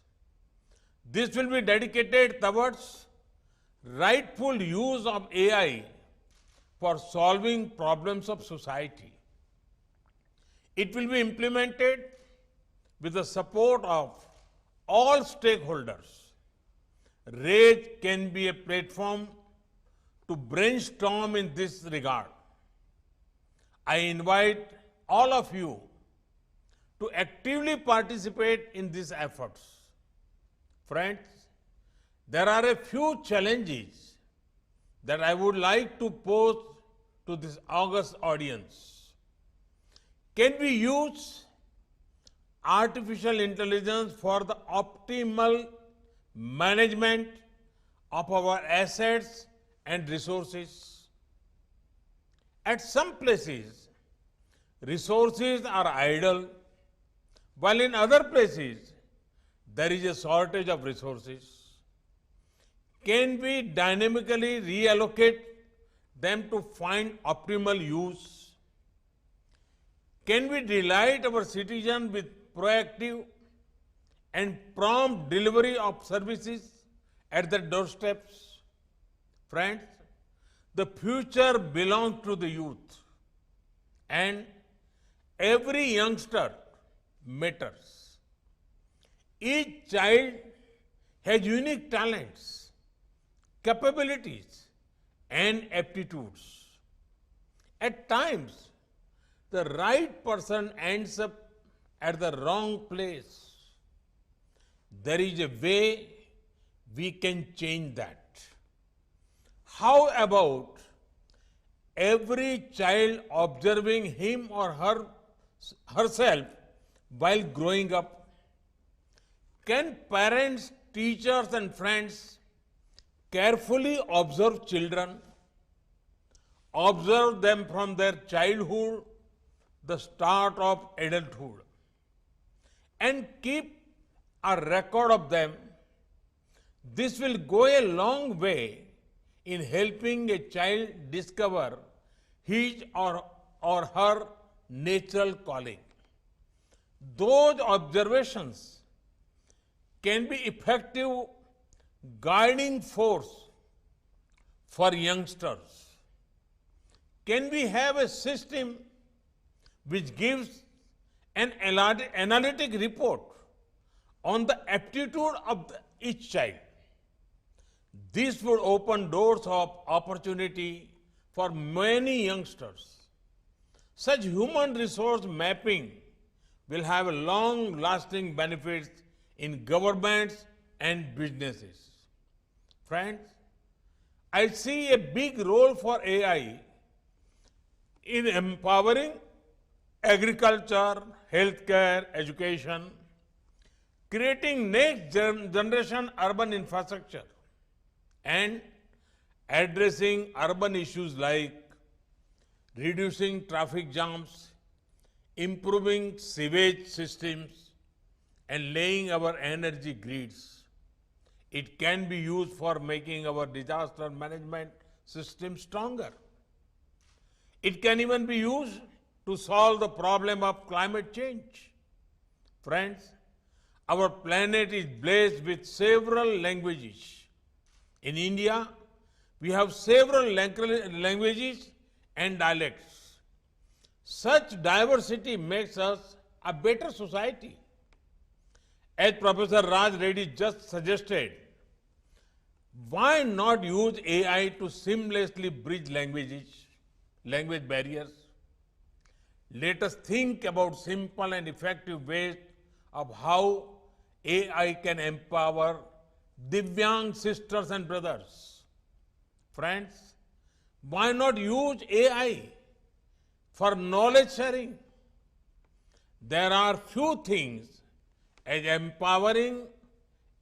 This will be dedicated towards rightful use of AI for solving problems of society. It will be implemented with the support of all stakeholders. RAISE can be a platform to brainstorm in this regard. I invite all of you to actively participate in these efforts. Friends, there are a few challenges that I would like to pose to this august audience. Can we use artificial intelligence for the optimal management of our assets and resources? At some places, resources are idle, while in other places, there is a shortage of resources. Can we dynamically reallocate them to find optimal use? Can we delight our citizens with proactive and prompt delivery of services at their doorsteps? Friends, the future belongs to the youth, and every youngster matters. Each child has unique talents, capabilities, and aptitudes. At times, the right person ends up at the wrong place. There is a way we can change that. How about every child observing him or herself while growing up? Can parents, teachers, and friends carefully observe children, observe them from their childhood, the start of adulthood, and keep a record of them? This will go a long way in helping a child discover his or her natural calling. Those observations can be effective guiding force for youngsters. Can we have a system which gives an analytic report on the aptitude of each child? This would open doors of opportunity for many youngsters. Such human resource mapping will have long-lasting benefits in governments and businesses. Friends, I see a big role for AI in empowering agriculture, healthcare, education, creating next generation urban infrastructure, and addressing urban issues like reducing traffic jams, improving sewage systems, and laying our energy grids. It can be used for making our disaster management system stronger. It can even be used to solve the problem of climate change. Friends, our planet is blessed with several languages. In India, we have several languages and dialects. Such diversity makes us a better society. As Professor Raj Reddy just suggested, why not use AI to seamlessly bridge language barriers? Let us think about simple and effective ways of how AI can empower Divyang sisters and brothers. Friends, why not use AI for knowledge sharing? There are few things as empowering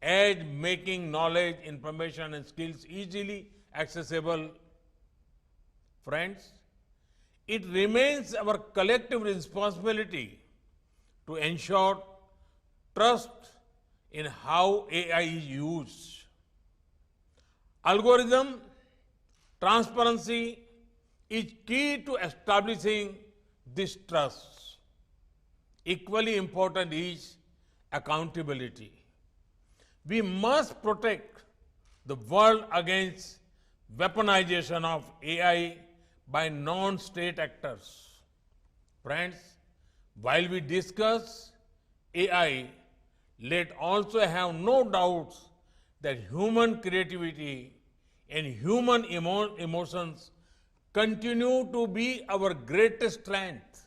as making knowledge, information, and skills easily accessible. Friends, it remains our collective responsibility to ensure trust in how AI is used. Algorithm transparency is key to establishing this trust. Equally important is accountability. We must protect the world against weaponization of AI by non-state actors. Friends, while we discuss AI, let also have no doubts that human creativity and human emotions continue to be our greatest strength.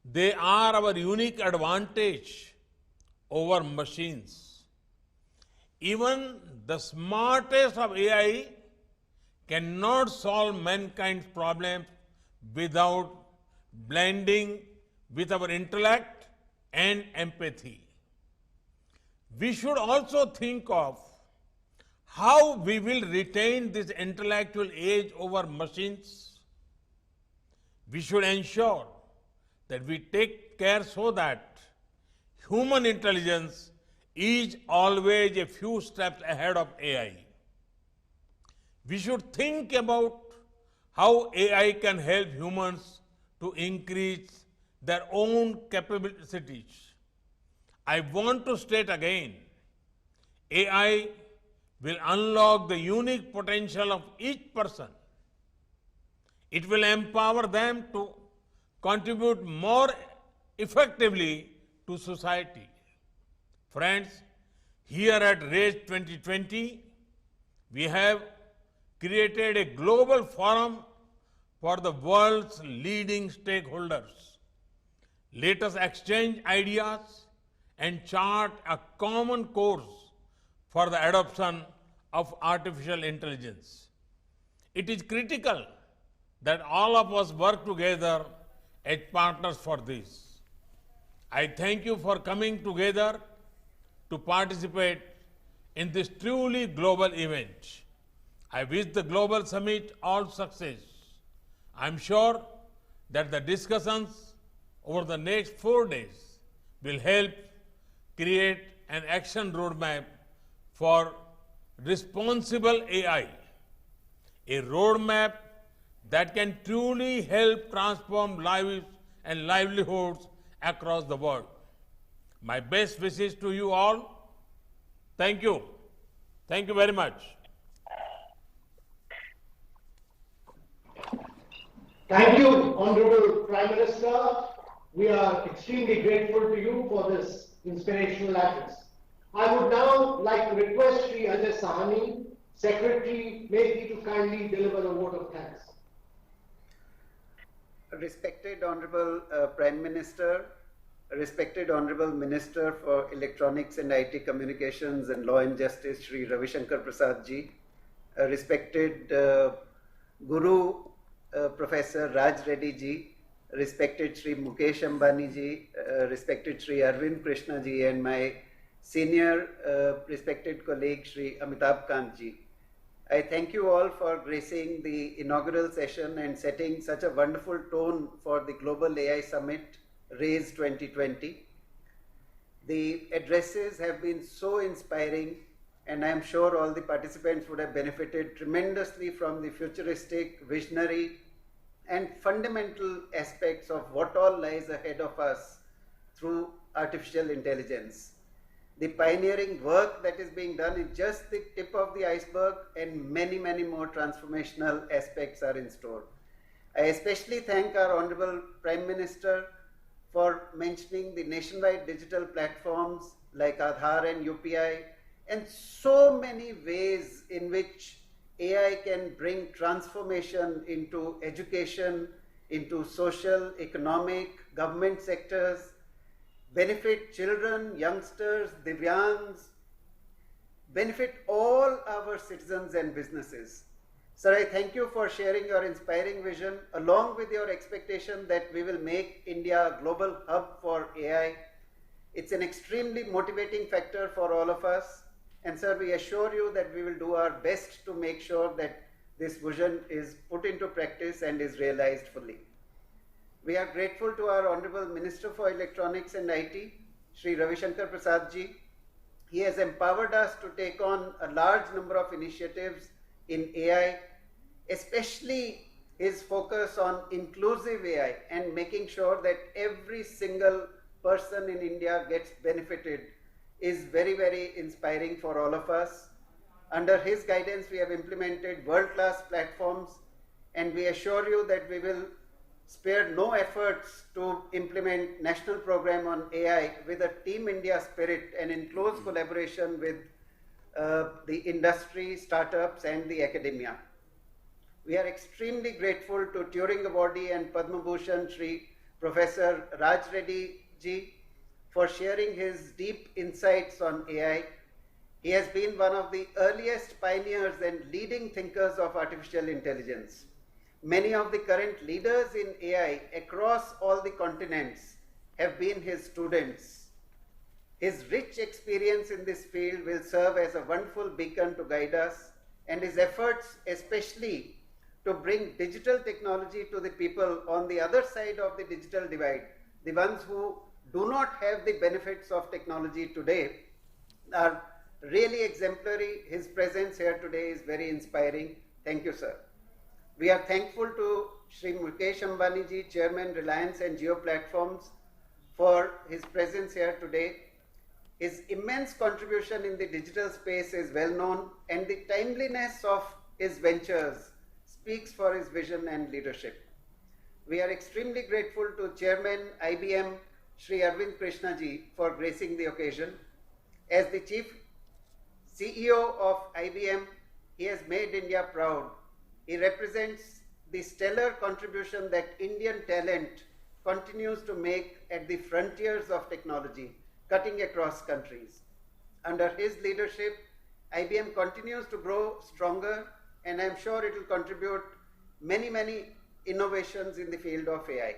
They are our unique advantage over machines. Even the smartest of AI cannot solve mankind's problems without blending with our intellect and empathy. We should also think of how we will retain this intellectual edge over machines. We should ensure that we take care so that human intelligence is always a few steps ahead of AI. We should think about how AI can help humans to increase their own capabilities. I want to state again, AI will unlock the unique potential of each person. It will empower them to contribute more effectively to society. Friends, here at RAISE 2020, we have created a global forum for the world's leading stakeholders. Let us exchange ideas and chart a common course for the adoption of artificial intelligence. It is critical that all of us work together as partners for this. I thank you for coming together to participate in this truly global event. I wish the Global Summit all success. I'm sure that the discussions over the next 4 days will help create an action roadmap for responsible AI, a roadmap that can truly help transform lives and livelihoods across the world. My best wishes to you all. Thank you. Thank you very much. Thank you, Honorable Prime Minister. We are extremely grateful to you for this inspirational address. I would now like to request Sri Ajay Sahani, Secretary Methi, to kindly deliver a vote of thanks. Respected Honorable Prime Minister, respected Honorable Minister for Electronics and IT Communications and Law and Justice, Shri Ravi Shankar Prasad ji, respected Guru Professor Raj Reddy ji, respected Shri Mukesh Ambani ji, respected Shri Arvind Krishna ji, and my senior respected colleague Shri Amitabh Kant ji. I thank you all for gracing the inaugural session and setting such a wonderful tone for the Global AI Summit RAISE 2020. The addresses have been so inspiring, and I am sure all the participants would have benefited tremendously from the futuristic, visionary, and fundamental aspects of what all lies ahead of us through artificial intelligence. The pioneering work that is being done is just the tip of the iceberg, and many, many more transformational aspects are in store. I especially thank our Honorable Prime Minister for mentioning the nationwide digital platforms like Aadhaar and UPI, and so many ways in which AI can bring transformation into education, into social, economic, government sectors, benefit children, youngsters, Divyangs, benefit all our citizens and businesses. Sir, I thank you for sharing your inspiring vision along with your expectation that we will make India a global hub for AI. It's an extremely motivating factor for all of us. And sir, we assure you that we will do our best to make sure that this vision is put into practice and is realized fully. We are grateful to our Honorable Minister for Electronics and IT, Shri Ravi Shankar Prasad ji. He has empowered us to take on a large number of initiatives in AI, especially his focus on inclusive AI and making sure that every single person in India gets benefited is very, very inspiring for all of us. Under his guidance, we have implemented world-class platforms, and we assure you that we will spare no efforts to implement national program on AI with a Team India spirit and in close collaboration with the industry, startups, and the academia. We are extremely grateful to Turing Awardee and Padma Bhushan Shri Professor Raj Reddy ji for sharing his deep insights on AI. He has been one of the earliest pioneers and leading thinkers of artificial intelligence. Many of the current leaders in AI across all the continents have been his students. His rich experience in this field will serve as a wonderful beacon to guide us, and his efforts, especially to bring digital technology to the people on the other side of the digital divide, the ones who do not have the benefits of technology today, are really exemplary. His presence here today is very inspiring. Thank you, sir. We are thankful to Shri Mukesh Ambani ji, Chairman Reliance and Jio Platforms, for his presence here today. His immense contribution in the digital space is well known, and the timeliness of his ventures speaks for his vision and leadership. We are extremely grateful to Chairman IBM Shri Arvind Krishna ji for gracing the occasion. As the Chief CEO of IBM, he has made India proud. He represents the stellar contribution that Indian talent continues to make at the frontiers of technology, cutting across countries. Under his leadership, IBM continues to grow stronger, and I'm sure it will contribute many, many innovations in the field of AI.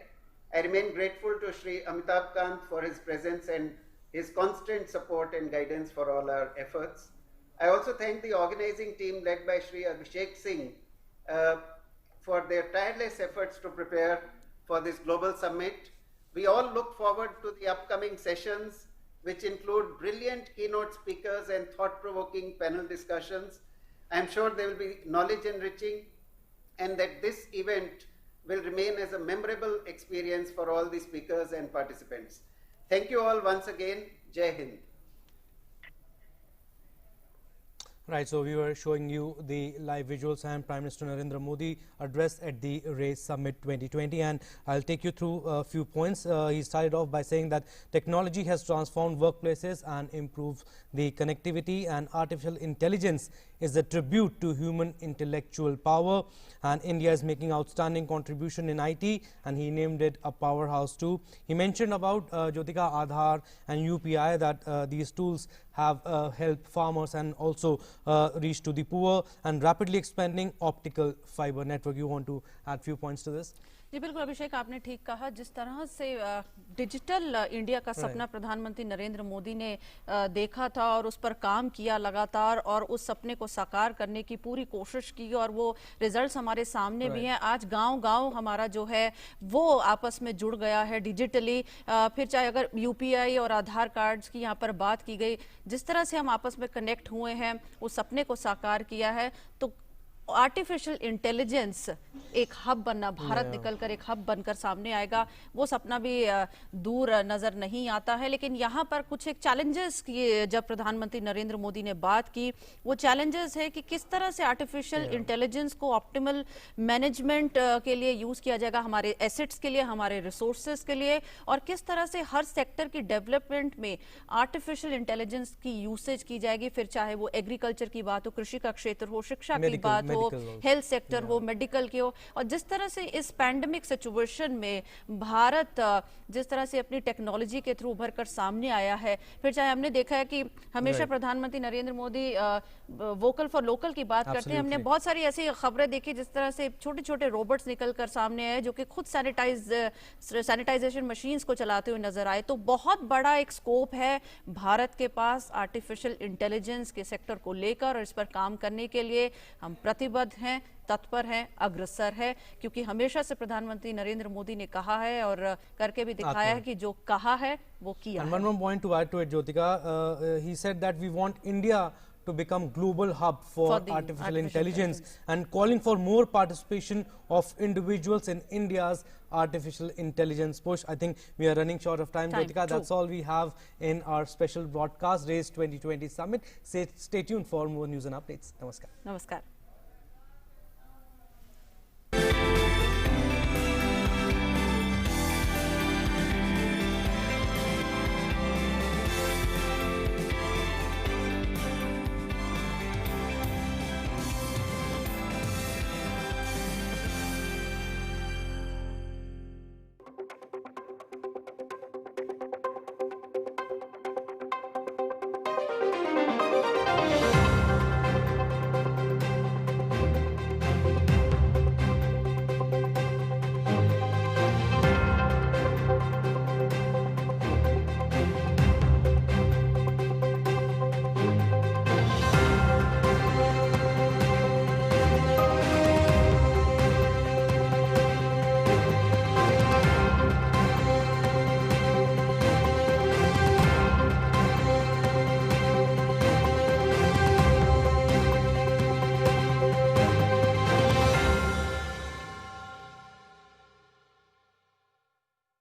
I remain grateful to Shri Amitabh Kant for his presence and his constant support and guidance for all our efforts. I also thank the organizing team led by Shri Abhishek Singh for their tireless efforts to prepare for this global summit. We all look forward to the upcoming sessions, which include brilliant keynote speakers and thought-provoking panel discussions. I'm sure they will be knowledge enriching, and that this event will remain as a memorable experience for all the speakers and participants. Thank you all once again. Jai Hind. Right, so we were showing you the live visuals and Prime Minister Narendra Modi address at the RAISE Summit 2020, and I'll take you through a few points. He started off by saying that technology has transformed workplaces and improved the connectivity, and artificial intelligence is a tribute to human intellectual power, and India is making outstanding contribution in IT, and he named it a powerhouse too. He mentioned about Jyotika, Aadhaar and UPI, that these tools have helped farmers and also reach to the poor, and rapidly expanding optical fiber network. You want to add few points to this? जी बिल्कुल अभिषेक, आपने ठीक कहा. जिस तरह से digital India का सपना प्रधानमंत्री नरेंद्र मोदी ने देखा था और उस पर काम किया लगातार, और उस सपने को साकार करने की पूरी कोशिश की, और वो रिजल्ट्स हमारे सामने भी हैं. आज गांव-गांव हमारा जो है वो आपस में जुड़ गया है डिजिटली. फिर चाहे अगर यूपीआई और आधार कार्ड्स की यहाँ पर बात की गई, जिस तरह से हम आपस में कनेक्ट हुए हैं, उस सपने को साकार किया है. तो आर्टिफिशियल इंटेलिजेंस एक हब बनना, भारत निकलकर एक हब बनकर सामने आएगा, वो सपना भी दूर नजर नहीं आता है। लेकिन यहाँ पर कुछ एक चैलेंजेस की जब प्रधानमंत्री नरेंद्र मोदी ने बात की, वो चैलेंजेस है कि किस तरह से आर्टिफिशियल इंटेलिजेंस को ऑप्टिमल मैनेजमेंट के लिए यूज किया जाएगा, हमारे एसेट्स के लिए, हमारे रिसोर्सेज के लिए, और किस तरह से हर सेक्टर की डेवलपमेंट में आर्टिफिशियल इंटेलिजेंस की यूसेज की जाएगी, फिर चाहे वो एग्रीकल्चर की बात हो, कृषि का क्षेत्र हो, शिक्षा की बात हो, हेल्थ सेक्टर हो, मेडिकल की हो। और जिस तरह से इस पैंडेमिक सिचुएशन में भारत जिस तरह से अपनी टेक्नोलॉजी के थ्रू उभर कर सामने आया है, फिर चाहे हमने देखा है कि हमेशा प्रधानमंत्री Narendra Modi vocal for local की बात करते हैं, हमने बहुत सारी ऐसी खबरें देखी जिस तरह से छोटे छोटे रोबोट्स निकल कर सामने आए जो कि खुद सैनिटाइजेशन मशीन्स को चलाते हुए नजर आए। तो बहुत बड़ा एक स्कोप है भारत के पास आर्टिफिशियल इंटेलिजेंस के सेक्टर को लेकर, और इस पर काम करने के लिए हम प्रतिबद्ध हैं, तत्पर है, अग्रसर है, क्योंकि हमेशा से प्रधानमंत्री नरेंद्र मोदी ने कहा है और करके भी दिखाया है कि जो कहा है वो किया है। One more point to add to it, Jyotika. He said that we want India to become global hub for artificial intelligence and calling for more participation of individuals in India's artificial intelligence push. I think we are running short of time, Jyotika. That's all we have in our special broadcast, Race 2020 Summit. Stay tuned for more news and updates. Namaskar. Namaskar.